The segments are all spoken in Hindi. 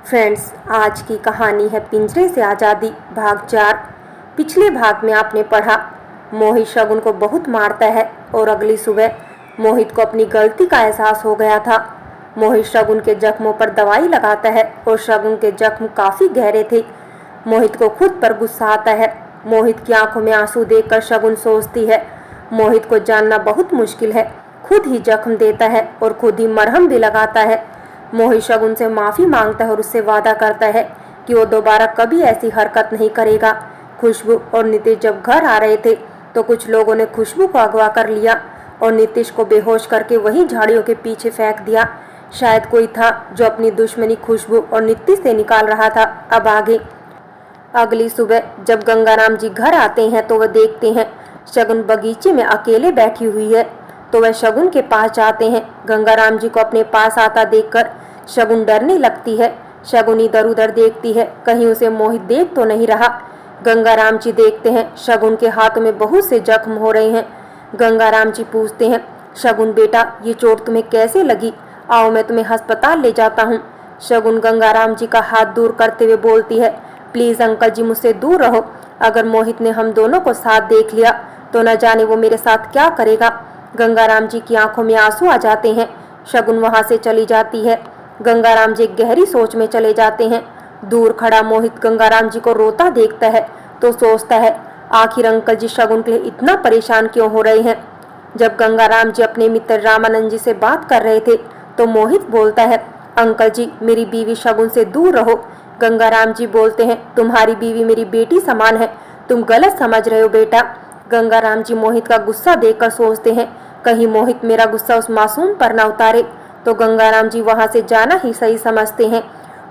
फ्रेंड्स, आज की कहानी है पिंजरे से आज़ादी भाग 4। पिछले भाग में आपने पढ़ा मोहित शगुन को बहुत मारता है और अगली सुबह मोहित को अपनी गलती का एहसास हो गया था। मोहित शगुन के जख्मों पर दवाई लगाता है और शगुन के जख्म काफ़ी गहरे थे। मोहित को खुद पर गुस्सा आता है। मोहित की आंखों में आंसू देखकर शगुन सोचती है, मोहित को जानना बहुत मुश्किल है। खुद ही जख्म देता है और खुद ही मरहम भी लगाता है। मोहित शगुन से माफ़ी मांगता है और उससे वादा करता है कि वो दोबारा कभी ऐसी हरकत नहीं करेगा। खुशबू और नीतीश जब घर आ रहे थे तो कुछ लोगों ने खुशबू को अगवा कर लिया और नीतीश को बेहोश करके वहीं झाड़ियों के पीछे फेंक दिया। शायद कोई था जो अपनी दुश्मनी खुशबू और नीतीश से निकाल रहा था। अब आगे अगली सुबह जब गंगाराम जी घर आते हैं तो वह देखते हैं शगुन बगीचे में अकेले बैठी हुई है। तो वह शगुन के पास जाते हैं। गंगाराम जी को अपने पास आता देखकर शगुन डरने लगती है। शगुन इधर उधर देखती है, कहीं उसे मोहित देख तो नहीं रहा। गंगाराम जी देखते हैं शगुन के हाथों में बहुत से जख्म हो रहे हैं। गंगाराम जी पूछते हैं, शगुन बेटा, ये चोट तुम्हें कैसे लगी? आओ मैं तुम्हें अस्पताल ले जाता हूँ। शगुन गंगाराम जी का हाथ दूर करते हुए बोलती है, प्लीज़ अंकल जी, मुझसे दूर रहो। अगर मोहित ने हम दोनों को साथ देख लिया तो न जाने वो मेरे साथ क्या करेगा। गंगाराम जी की आंखों में आंसू आ जाते हैं। शगुन वहां से चली जाती है। गंगाराम जी गहरी सोच में चले जाते हैं। दूर खड़ा मोहित गंगाराम जी को रोता देखता है तो सोचता है, आखिर अंकल जी शगुन के लिए इतना परेशान क्यों हो रहे हैं। जब गंगाराम जी अपने मित्र रामानंद जी से बात कर रहे थे तो मोहित बोलता है, अंकल जी, मेरी बीवी शगुन से दूर रहो। गंगाराम जी बोलते हैं, तुम्हारी बीवी मेरी बेटी समान है, तुम गलत समझ रहे हो बेटा। गंगाराम जी मोहित का गुस्सा देखकर सोचते हैं, कहीं मोहित मेरा गुस्सा उस मासूम पर न उतारे। तो गंगाराम जी वहां से जाना ही सही समझते हैं।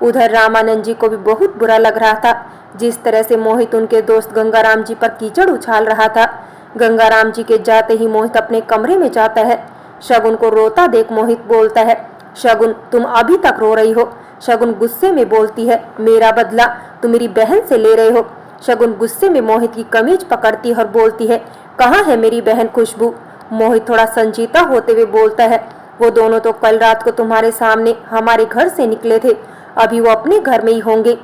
उधर रामानंद जी को भी बहुत बुरा लग रहा था जिस तरह से मोहित उनके दोस्त गंगाराम जी पर कीचड़ उछाल रहा था। गंगाराम जी के जाते ही मोहित अपने कमरे में जाता है। शगुन को रोता देख मोहित बोलता है, शगुन, तुम अभी तक रो रही हो। शगुन गुस्से में बोलती है, मेरा बदला तुम मेरी बहन से ले रहे हो। शगुन गुस्से में मोहित की कमीज पकड़ती है और बोलती है, कहाँ है मेरी बहन खुशबू? मोहित थोड़ा संजीता होते हुए बोलता है, वो दोनों तो कल रात को तुम्हारे सामने हमारे घर से निकले थे, अभी वो अपने घर में ही होंगे।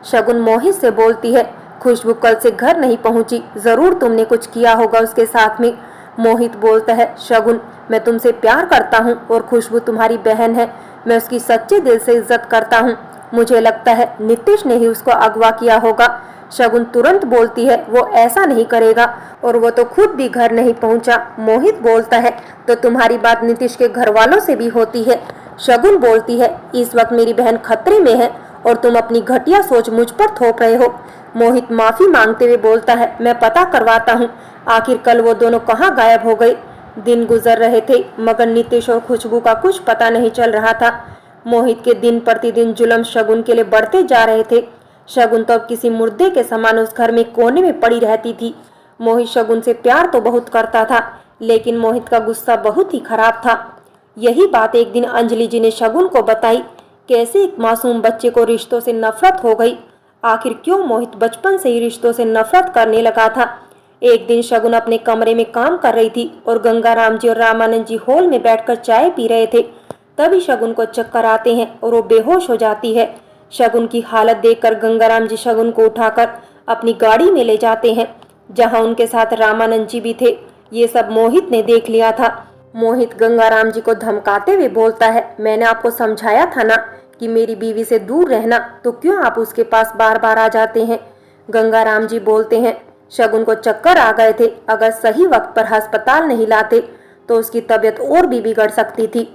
शगुन मोहित से बोलती है, खुशबू कल से घर नहीं पहुंची, जरूर तुमने कुछ किया होगा उसके साथ में। मोहित बोलता है, शगुन, मैं तुमसे प्यार करता हूँ और खुशबू तुम्हारी बहन है, मैं उसकी सच्चे दिल से इज्जत करता हूँ। मुझे लगता है नीतीश ने ही उसको अगवा किया होगा। शगुन तुरंत बोलती है, वो ऐसा नहीं करेगा और वो तो खुद भी घर नहीं पहुंचा। मोहित बोलता है, तो तुम्हारी बात नीतीश के घर वालों से भी होती है। शगुन बोलती है, इस वक्त मेरी बहन खतरे में है और तुम अपनी घटिया सोच मुझ पर थोप रहे हो। मोहित माफी मांगते हुए बोलता है, मैं पता करवाता हूँ, आखिर कल वो दोनों कहाँ गायब हो गए। दिन गुजर रहे थे मगर नीतीश और खुशबू का कुछ पता नहीं चल रहा था। मोहित के दिन प्रतिदिन जुल्म शगुन के लिए बढ़ते जा रहे थे। शगुन तो अब किसी मुर्दे के समान उस घर में कोने में पड़ी रहती थी। मोहित शगुन से प्यार तो बहुत करता था लेकिन मोहित का गुस्सा बहुत ही खराब था। यही बात एक दिन अंजलि जी ने शगुन को बताई, कैसे एक मासूम बच्चे को रिश्तों से नफरत हो गई। आखिर क्यों मोहित बचपन से ही रिश्तों से नफरत करने लगा था। एक दिन शगुन अपने कमरे में काम कर रही थी और गंगाराम जी और रामानंद जी हॉल में बैठकर चाय पी रहे थे। तभी शगुन को चक्कर आते हैं और वो बेहोश हो जाती है। शगुन की हालत देखकर गंगाराम जी शगुन को उठाकर अपनी गाड़ी में ले जाते हैं जहां उनके साथ रामानंद जी भी थे। ये सब मोहित ने देख लिया था। मोहित गंगाराम जी को धमकाते हुए बोलता है, मैंने आपको समझाया था ना कि मेरी बीवी से दूर रहना, तो क्यों आप उसके पास बार बार आ जाते हैं। गंगाराम जी बोलते हैं, शगुन को चक्कर आ गए थे, अगर सही वक्त पर अस्पताल नहीं लाते तो उसकी तबीयत और भी बिगड़ सकती थी।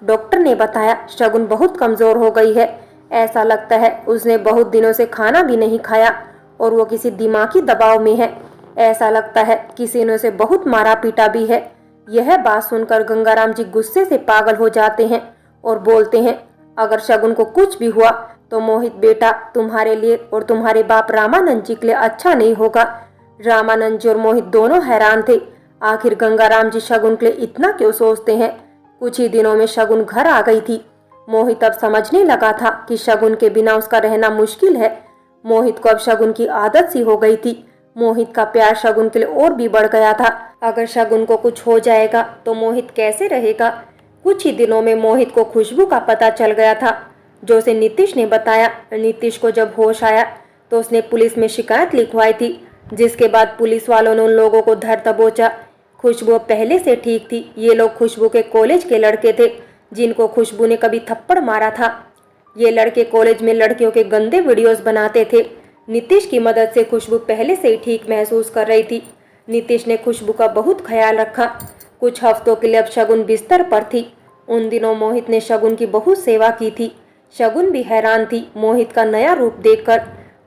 डॉक्टर ने बताया शगुन बहुत कमजोर हो गई है, ऐसा लगता है उसने बहुत दिनों से खाना भी नहीं खाया और वो किसी दिमागी दबाव में है। ऐसा लगता है किसी ने उसे बहुत मारा पीटा भी है। यह बात सुनकर गंगाराम जी गुस्से से पागल हो जाते हैं और बोलते हैं, अगर शगुन को कुछ भी हुआ तो मोहित बेटा तुम्हारे लिए और तुम्हारे बाप रामानंद जी के लिए अच्छा नहीं होगा। रामानंद जी और मोहित दोनों हैरान थे, आखिर गंगाराम जी शगुन के लिए इतना क्यों सोचते हैं। कुछ ही दिनों में शगुन घर आ गई थी। मोहित अब समझने लगा था कि शगुन के बिना उसका रहना मुश्किल है। मोहित को अब शगुन की आदत सी हो गई थी। मोहित का प्यार शगुन के लिए और भी बढ़ गया था। अगर शगुन को कुछ हो जाएगा तो मोहित कैसे रहेगा। कुछ ही दिनों में मोहित को खुशबू का पता चल गया था। जो उसे नीतीश ने बताया। नीतीश को जब होश आया तो उसने पुलिस में शिकायत लिखवाई थी, जिसके बाद पुलिस वालों ने उन लोगों को धर दबोचा। खुशबू पहले से ठीक थी। ये लोग खुशबू के कॉलेज के लड़के थे, जिनको खुशबू ने कभी थप्पड़ मारा था। ये लड़के कॉलेज में लड़कियों के गंदे वीडियोस बनाते थे। नीतीश की मदद से खुशबू पहले से ही ठीक महसूस कर रही थी। नीतीश ने खुशबू का बहुत ख्याल रखा। कुछ हफ्तों के लिए अब शगुन बिस्तर पर थी। उन दिनों मोहित ने शगुन की बहुत सेवा की थी। शगुन भी हैरान थी मोहित का नया रूप देखकर।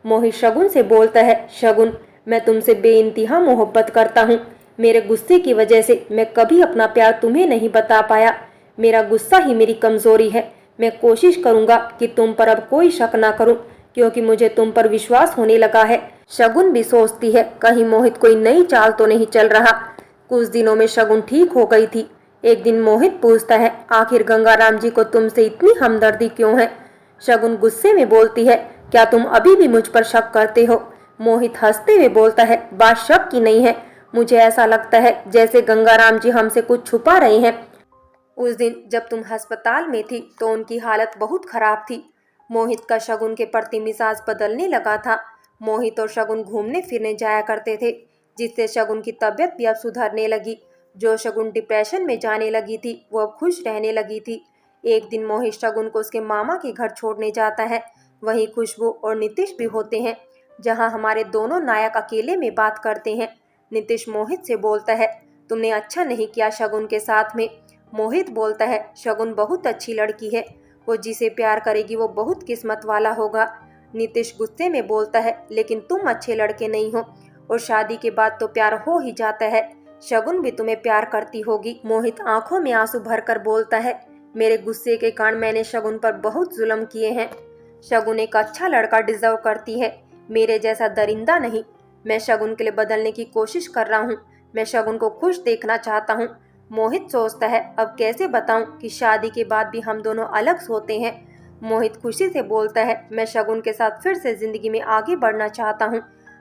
मोहित शगुन से बोलता है, शगुन, मैं तुमसे बेइंतहा मोहब्बत करता हूँ। मेरे गुस्से की वजह से मैं कभी अपना प्यार तुम्हें नहीं बता पाया। मेरा गुस्सा ही मेरी कमजोरी है। मैं कोशिश करूंगा कि तुम पर अब कोई शक ना करूं, क्योंकि मुझे तुम पर विश्वास होने लगा है। शगुन भी सोचती है कहीं मोहित कोई नई चाल तो नहीं चल रहा। कुछ दिनों में शगुन ठीक हो गई थी। एक दिन मोहित पूछता है, आखिर गंगाराम जी को तुमसे इतनी हमदर्दी क्यों है? शगुन गुस्से में बोलती है, क्या तुम अभी भी मुझ पर शक करते हो? मोहित हंसते हुए बोलता है, बात शक की नहीं है। मुझे ऐसा लगता है जैसे गंगाराम जी हमसे कुछ छुपा रहे हैं। उस दिन जब तुम अस्पताल में थी तो उनकी हालत बहुत खराब थी। मोहित का शगुन के प्रति मिजाज बदलने लगा था। मोहित और शगुन घूमने फिरने जाया करते थे, जिससे शगुन की तबीयत भी अब सुधरने लगी। जो शगुन डिप्रेशन में जाने लगी थी वो अब खुश रहने लगी थी। एक दिन मोहित शगुन को उसके मामा के घर छोड़ने जाता है। वहीं खुशबू और नीतीश भी होते हैं। जहां हमारे दोनों नायक अकेले में बात करते हैं। नीतीश मोहित से बोलता है, तुमने अच्छा नहीं किया शगुन के साथ में। मोहित बोलता है, शगुन बहुत अच्छी लड़की है। वो जिसे प्यार करेगी वो बहुत किस्मत वाला होगा। नीतीश गुस्से में बोलता है, लेकिन तुम अच्छे लड़के नहीं हो, और शादी के बाद तो प्यार हो ही जाता है। शगुन भी तुम्हें प्यार करती होगी। मोहित आंखों में आंसू भरकर बोलता है, मेरे गुस्से के कारण मैंने शगुन पर बहुत जुल्म किए हैं। शगुन एक अच्छा लड़का डिजर्व करती है, मेरे जैसा दरिंदा नहीं। मैं शगुन के लिए बदलने की कोशिश कर रहा हूँ। मैं शगुन को खुश देखना चाहता हूँ। मोहित सोचता है, अब कैसे बताऊं कि शादी के बाद भी हम दोनों अलग सोते हैं। मोहित खुशी से बोलता है, मैं शगुन के साथ फिर से जिंदगी में आगे बढ़ना चाहता हूं।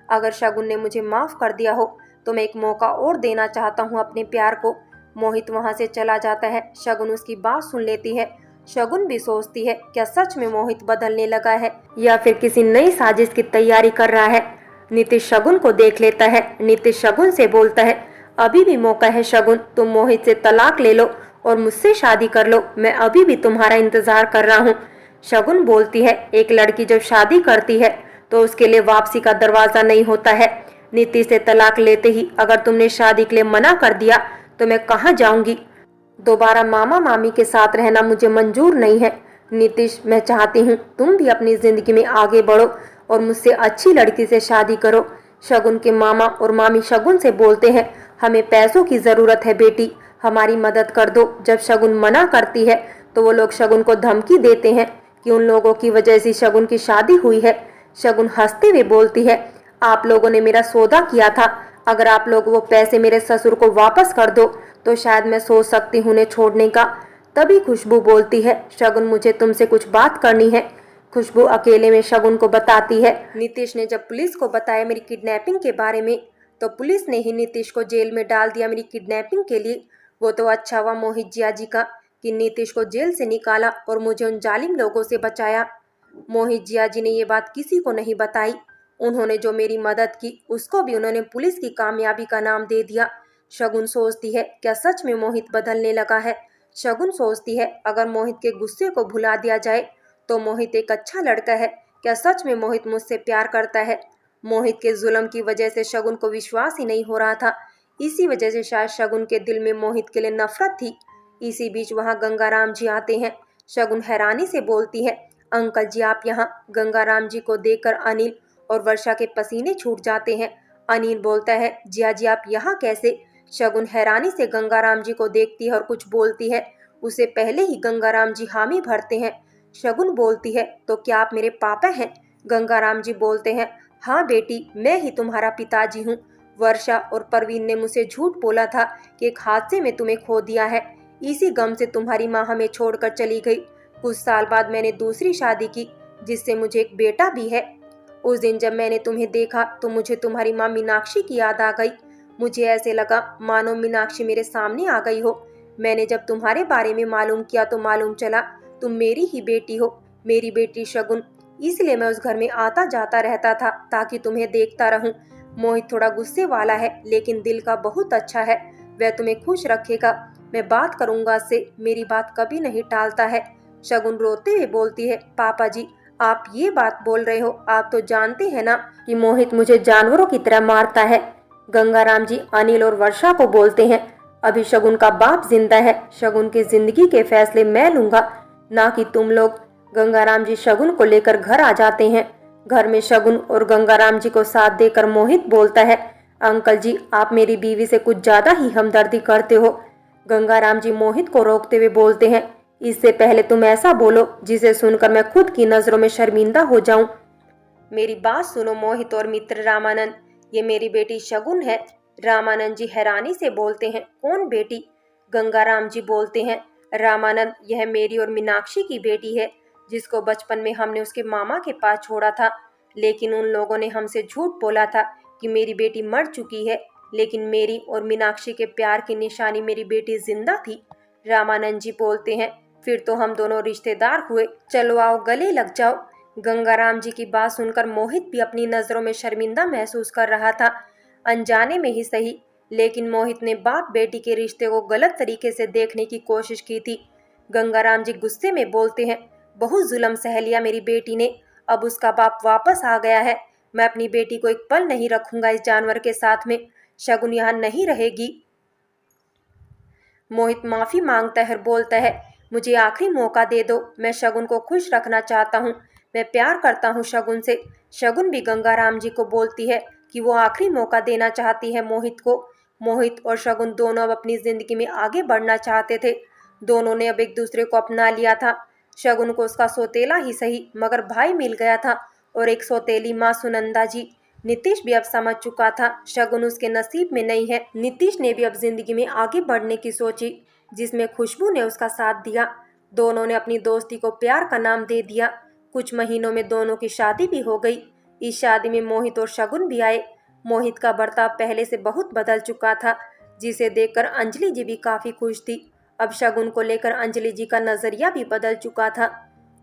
अगर शगुन ने मुझे माफ कर दिया हो तो मैं एक मौका और देना चाहता हूं अपने प्यार को। मोहित वहां से चला जाता है। शगुन उसकी बात सुन लेती है। शगुन भी सोचती है, क्या सच में मोहित बदलने लगा है या फिर किसी नई साजिश की तैयारी कर रहा है। नीतीश शगुन को देख लेता है। नीतीश शगुन से बोलता है, अभी भी मौका है शगुन, तुम मोहित से तलाक ले लो और मुझसे शादी कर लो। मैं अभी भी तुम्हारा इंतजार कर रहा हूँ। शगुन बोलती है, एक लड़की जब शादी करती है तो उसके लिए वापसी का दरवाजा नहीं होता है। नीतीश से तलाक लेते ही अगर तुमने शादी के लिए मना कर दिया तो मैं कहाँ जाऊंगी? दोबारा मामा मामी के साथ रहना मुझे मंजूर नहीं है। नीतीश, मैं चाहती हूँ तुम भी अपनी जिंदगी में आगे बढ़ो और मुझसे अच्छी लड़की से शादी करो। शगुन के मामा और मामी शगुन से बोलते हैं, हमें पैसों की जरूरत है बेटी, हमारी मदद कर दो। जब शगुन मना करती है तो वो लोग शगुन को धमकी देते हैं कि उन लोगों की वजह से शगुन की शादी हुई है। शगुन हंसते हुए बोलती है, आप लोगों ने मेरा सौदा किया था। अगर आप लोग वो पैसे मेरे ससुर को वापस कर दो तो शायद मैं सोच सकती हूँ उन्हें छोड़ने का। तभी खुशबू बोलती है, शगुन, मुझे तुमसे कुछ बात करनी है। खुशबू अकेले में शगुन को बताती है। नीतीश ने जब पुलिस को बताया मेरी किडनैपिंग के बारे में तो पुलिस ने ही नीतीश को जेल में डाल दिया मेरी किडनैपिंग के लिए। वो तो अच्छा हुआ मोहित जिया जी का कि नीतीश को जेल से निकाला और मुझे उन जालिम लोगों से बचाया। मोहित जिया जी ने ये बात किसी को नहीं बताई। उन्होंने जो मेरी मदद की उसको भी उन्होंने पुलिस की कामयाबी का नाम दे दिया। शगुन सोचती है, क्या सच में मोहित बदलने लगा है? शगुन सोचती है, अगर मोहित के गुस्से को भुला दिया जाए तो मोहित एक अच्छा लड़का है। क्या सच में मोहित मुझसे प्यार करता है? मोहित के जुल्म की वजह से शगुन को विश्वास ही नहीं हो रहा था। इसी वजह से शायद शगुन के दिल में मोहित के लिए नफरत थी। इसी बीच वहां गंगाराम जी आते हैं। शगुन हैरानी से बोलती है, अंकल जी आप यहाँ? गंगाराम जी को देखकर अनिल और वर्षा के पसीने छूट जाते हैं। अनिल बोलता है, जिया जी आप यहाँ कैसे? शगुन हैरानी से गंगाराम जी को देखती है और कुछ बोलती है। उसे पहले ही गंगाराम जी हामी भरते हैं। शगुन बोलती है, तो क्या आप मेरे पापा हैं? गंगाराम जी बोलते हैं, हाँ बेटी, मैं ही तुम्हारा पिताजी हूँ। वर्षा और परवीन ने मुझसे झूठ बोला था कि एक हादसे में तुम्हें खो दिया है। इसी गम से तुम्हारी माँ हमें छोड़कर चली गई। कुछ साल बाद मैंने दूसरी शादी की जिससे मुझे एक बेटा भी है। उस दिन जब मैंने तुम्हें देखा तो मुझे तुम्हारी माँ मीनाक्षी की याद आ गई। मुझे ऐसे लगा मानो मीनाक्षी मेरे सामने आ गई हो। मैंने जब तुम्हारे बारे में मालूम किया तो मालूम चला तुम मेरी ही बेटी हो। मेरी बेटी शगुन, इसलिए मैं उस घर में आता जाता रहता था ताकि तुम्हें देखता रहूं। मोहित थोड़ा गुस्से वाला है लेकिन दिल का बहुत अच्छा है, वह तुम्हें खुश रखेगा। मैं बात करूंगा उससे, मेरी बात कभी नहीं टालता है। शगुन रोते हुए बोलती है, पापा जी आप ये बात बोल रहे हो, आप तो जानते हैं ना कि मोहित मुझे जानवरों की तरह मारता है। गंगाराम जी अनिल और वर्षा को बोलते हैं, अभी शगुन का बाप जिंदा है, शगुन की जिंदगी के फैसले मैं लूंगा, ना कि तुम लोग। गंगाराम जी शगुन को लेकर घर आ जाते हैं। घर में शगुन और गंगाराम जी को साथ देकर मोहित बोलता है, अंकल जी आप मेरी बीवी से कुछ ज्यादा ही हमदर्दी करते हो। गंगाराम जी मोहित को रोकते हुए बोलते हैं, इससे पहले तुम ऐसा बोलो जिसे सुनकर मैं खुद की नजरों में शर्मिंदा हो जाऊं। मेरी बात सुनो मोहित और मित्र रामानंद, ये मेरी बेटी शगुन है। रामानंद जी हैरानी से बोलते हैं, कौन बेटी? गंगाराम जी बोलते हैं, रामानंद यह मेरी और मीनाक्षी की बेटी है, जिसको बचपन में हमने उसके मामा के पास छोड़ा था। लेकिन उन लोगों ने हमसे झूठ बोला था कि मेरी बेटी मर चुकी है, लेकिन मेरी और मीनाक्षी के प्यार की निशानी मेरी बेटी जिंदा थी। रामानंद जी बोलते हैं, फिर तो हम दोनों रिश्तेदार हुए, चलो आओ गले लग जाओ। गंगाराम जी की बात सुनकर मोहित भी अपनी नजरों में शर्मिंदा महसूस कर रहा था, अनजाने में ही सही, लेकिन मोहित ने बाप बेटी के रिश्ते को गलत तरीके से देखने की कोशिश की थी। गंगाराम जी गुस्से में बोलते हैं, बहुत जुल्म सह लिया मेरी बेटी ने, अब उसका बाप वापस आ गया है, मैं अपनी बेटी को एक पल नहीं रखूंगा इस जानवर के साथ में, शगुन यहाँ नहीं रहेगी। मोहित माफी मांगता है और बोलता है, मुझे आखिरी मौका दे दो, मैं शगुन को खुश रखना चाहता हूँ, मैं प्यार करता हूँ शगुन से। शगुन भी गंगाराम जी को बोलती है कि वो आखिरी मौका देना चाहती है मोहित को। मोहित और शगुन दोनों अब अपनी जिंदगी में आगे बढ़ना चाहते थे, दोनों ने अब एक दूसरे को अपना लिया था। शगुन को उसका सौतेला ही सही मगर भाई मिल गया था, और एक सौतेली माँ सुनंदा जी। नीतीश भी अब समझ चुका था शगुन उसके नसीब में नहीं है। नीतीश ने भी अब जिंदगी में आगे बढ़ने की सोची, जिसमें खुशबू ने उसका साथ दिया। दोनों ने अपनी दोस्ती को प्यार का नाम दे दिया। कुछ महीनों में दोनों की शादी भी हो गई। इस शादी में मोहित और शगुन भी आए। मोहित का बर्ताव पहले से बहुत बदल चुका था, जिसे देखकर अंजलि जी भी काफी खुश थी। अब शगुन को लेकर अंजलि जी का नजरिया भी बदल चुका था,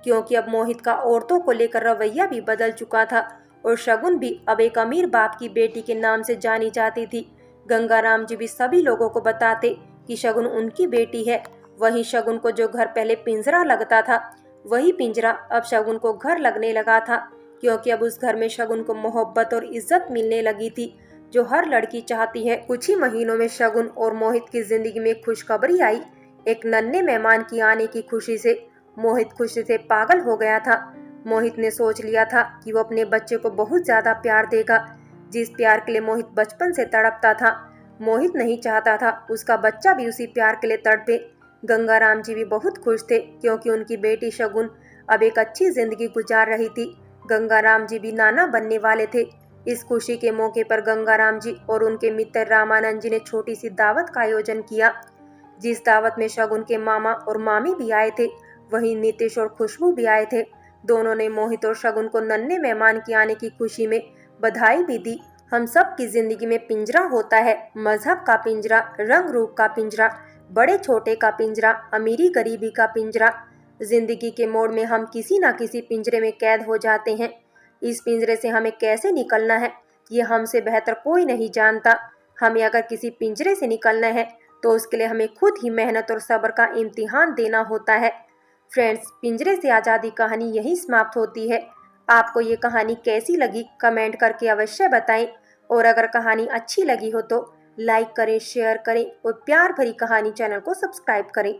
क्योंकि अब मोहित का औरतों को लेकर रवैया भी बदल चुका था, और शगुन भी अब एक अमीर बाप की बेटी के नाम से जानी जाती थी। गंगाराम जी भी सभी लोगों को बताते कि शगुन उनकी बेटी है। वहीं शगुन को जो घर पहले पिंजरा लगता था, वही पिंजरा अब शगुन को घर लगने लगा था, क्योंकि अब उस घर में शगुन को मोहब्बत और इज्जत मिलने लगी थी, जो हर लड़की चाहती है। कुछ ही महीनों में शगुन और मोहित की जिंदगी में खुशखबरी आई। एक नन्हे मेहमान की आने की खुशी से मोहित खुशी से पागल हो गया था। मोहित ने सोच लिया था कि वो अपने बच्चे को बहुत ज्यादा प्यार देगा, जिस प्यार के लिए मोहित बचपन से तड़पता था। मोहित नहीं चाहता था उसका बच्चा भी उसी प्यार के लिए तड़पे। गंगाराम जी भी बहुत खुश थे, क्योंकि उनकी बेटी शगुन अब एक अच्छी जिंदगी गुजार रही थी। गंगाराम जी भी नाना बनने वाले थे। इस खुशी के मौके पर गंगाराम जी और उनके मित्र रामानंद जी ने छोटी सी दावत का आयोजन किया, जिस दावत में शगुन के मामा और मामी भी आए थे। वहीं नीतीश और खुशबू भी आए थे। दोनों ने मोहित और शगुन को नन्हे मेहमान के आने की खुशी में बधाई भी दी। हम सब की जिंदगी में पिंजरा होता है, मजहब का पिंजरा, रंग रूप का पिंजरा, बड़े छोटे का पिंजरा, अमीरी गरीबी का पिंजरा। जिंदगी के मोड़ में हम किसी न किसी पिंजरे में कैद हो जाते हैं। इस पिंजरे से हमें कैसे निकलना है, ये हमसे बेहतर कोई नहीं जानता। हमें अगर किसी पिंजरे से निकलना है तो उसके लिए हमें खुद ही मेहनत और सब्र का इम्तिहान देना होता है। फ्रेंड्स, पिंजरे से आज़ादी कहानी यहीं समाप्त होती है। आपको ये कहानी कैसी लगी कमेंट करके अवश्य बताएं, और अगर कहानी अच्छी लगी हो तो लाइक करें, शेयर करें और प्यार भरी कहानी चैनल को सब्सक्राइब करें।